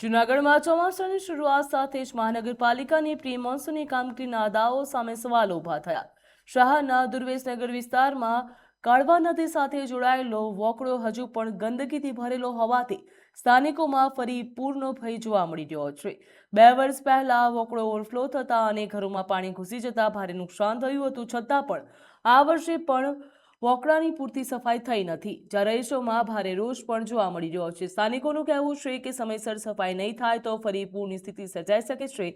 જૂનાગઢમાં ચોમાસાની શરૂઆત સાથે જ મહાનગરપાલિકાની પ્રી મોન્સૂનની કામગીરીના દાવો સામે સવાલો ઊભા થયા। શહેરના દુર્વેશનગર વિસ્તારમાં કાળવા નદી સાથે જોડાયેલો વોકળો હજુ પણ ગંદકીથી ભરેલો હોવાથી સ્થાનિકોમાં ફરી પૂરનો ભય જોવા મળી રહ્યો છે। 2 વર્ષ પહેલા વોકળો ઓવરફ્લો થતા અને ઘરોમાં પાણી ઘૂસી જતા ભારે નુકસાન થયું હતું, છતાં પણ આ વર્ષે પણ વોકળાની પૂરતી સફાઈ થઈ નથી, જ્યાં રહીશોમાં ભારે રોષ પણ જોવા મળી રહ્યો છે। સ્થાનિકોનું કહેવું છે કે સમયસર સફાઈ નહીં થાય તો ફરી પૂરની સ્થિતિ સર્જાઈ શકે છે।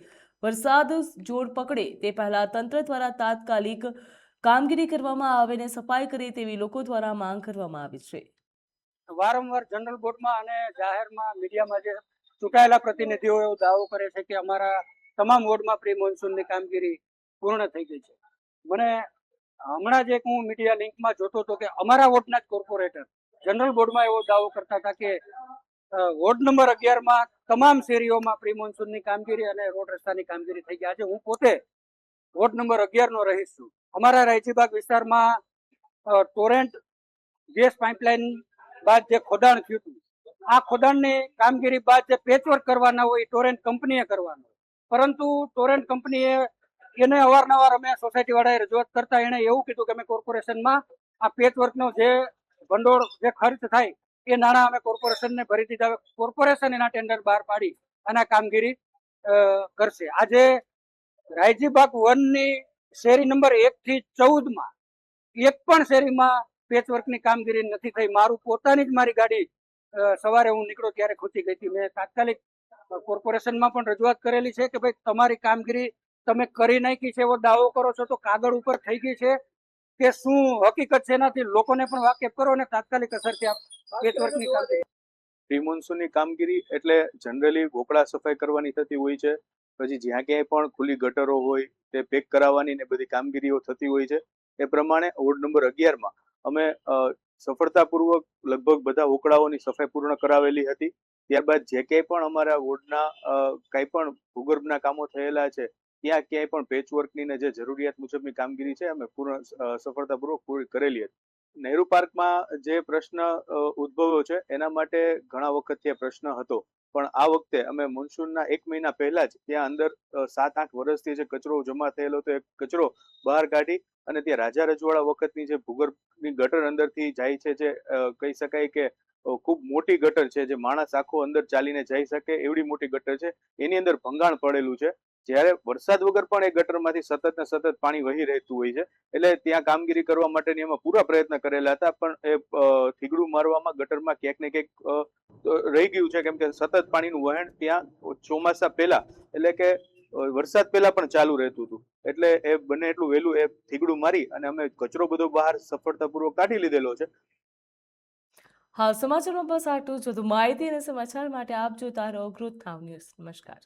વરસાદ જોર પકડે તે પહેલા તંત્ર દ્વારા તાત્કાલિક કામગીરી કરવામાં આવે અને સફાઈ કરે તેવી લોકો દ્વારા માંગ કરવામાં આવી છે। વારંવાર જનરલ બોર્ડમાં અને જાહેરમાં મીડિયામાં જે ચૂંટાયેલા પ્રતિનિધિઓ એવો દાવો કરે છે કે અમારા તમામ વોર્ડમાં પ્રી મોન્સૂનની કામગીરી પૂર્ણ થઈ ગઈ છે। મને હમણાં જ હું મીડિયા લિંકમાં જોતો હતો કે અમારા વોર્ડના જ કોર્પોરેટર જનરલ બોર્ડમાં એવો દાવો કરતા હતા કે વોર્ડ નંબર 11માં તમામ શેરીઓમાં પ્રી મોન્સૂનની કામગીરી અને રોડ રસ્તાની કામગીરી થઈ ગઈ। આજે હું પોતે વોર્ડ નંબર 11નો રહીશ છું। અમારા રાયજીબાગ વિસ્તારમાં ટોરેન્ટ ગેસ પાઇપલાઇન બાદ જે ખોદાણ થયું હતું, આ ખોદાણની કામગીરી બાદ જે પેચવર્ક કરવાના હોય ટોરેન્ટ કંપનીએ કરવાનું, પરંતુ ટોરેન્ટ કંપનીએ એને અવારનવાર અમે સોસાયટી વાળાએ રજૂઆત કરતા એણે એવું કીધું કે અમે કોર્પોરેશનમાં આ પેચવર્કનો જે ભંડોળ જે ખર્ચ થાય એ નાણાં અમે કોર્પોરેશનને ભરી દીધા। કોર્પોરેશન એના ટેન્ડર બહાર પાડી અને આ કામગીરી કરશે। આજે રાયજીબાગ 1ની શેરી નંબર 1 થી 14માં એક પણ શેરીમાં પેચવર્કની કામગીરી નથી થઈ। મારું પોતાની જ મારી ગાડી સવારે હું નીકળ્યો ત્યારે ખૂટી ગઈ હતી। મેં તાત્કાલિક કોર્પોરેશનમાં પણ રજૂઆત કરેલી છે કે ભાઈ તમારી કામગીરી તમે કરી નાખી છે એવો દાવો કરો છો તો કાગળ ઉપર થઈ ગઈ છે કે શું હકીકત છે એનાથી લોકોને પણ વાકેફ કરો અને તાત્કાલિક અસરથી આ પેચવર્કની કામગીરી। પ્રી મોન્સૂનની કામગીરી એટલે જનરલી વોકળા સફાઈ કરવાની થતી હોય છે, પછી જ્યાં ક્યાંય પણ ખુલ્લી ગટરો હોય તે પેક કરાવવાની ને બધી કામગીરીઓ થતી હોય છે। એ પ્રમાણે વોર્ડ નંબર 11માં અમે સફળતાપૂર્વક લગભગ બધા વોકળાઓની સફાઈ પૂર્ણ કરાવેલી હતી। ત્યારબાદ જે ક્યાંય પણ અમારા વોર્ડના કંઈ પણ ભૂગર્ભના કામો થયેલા છે ત્યાં ક્યાંય પણ પેચવર્કની ને જે જરૂરિયાત મુજબની કામગીરી છે અમે પૂર્ણ સફળતાપૂર્વક પૂરી કરેલી હતી। નહેરુ પાર્કમાં જે પ્રશ્ન ઉદ્ભવ્યો છે એના માટે ઘણા વખતથી પ્રશ્ન હતો, પણ આ વખતે અમે મોન્સૂનના 1 મહિના પહેલા જ ત્યાં અંદર 7-8 વર્ષથી જે કચરો જમા થયેલો હતો એ કચરો બહાર કાઢી અને ત્યાં રાજા રજવાડા વખતની જે ભૂગર્ભની ગટર અંદરથી જાય છે, જે કહી શકાય કે ખૂબ મોટી ગટર છે, જે માણસ આખો અંદર ચાલીને જઈ શકે એવડી મોટી ગટર છે, એની અંદર ભંગાણ પડેલું છે। જ્યારે વરસાદ વગર પણ એ ગટરમાંથી સતત ને સતત પાણી વહી રહેતું હોય છે, એટલે ત્યાં કામગીરી કરવા માટેની એમાં પૂરા પ્રયત્ન કરેલા હતા, પણ એ થીગડું મારવામાં ગટરમાં ક્યાંક ને ક્યાંક રહી ગયું છે, કેમ કે સતત પાણીનું વહેણ ત્યાં ચોમાસા પહેલા એટલે કે વરસાદ પહેલા પણ ચાલુ રહેતું હતું, એટલે એ બને એટલું વહેલું એ થીગડું મારી અને અમે કચરો બધો બહાર સફળતાપૂર્વક કાઢી લીધેલો છે। હા, સમાચારમાં બસ આટલું જ। વધુ માહિતી અને સમાચાર માટે આપ જોતા રહો ગ્રોથ નાવ ન્યૂઝ। નમસ્કાર।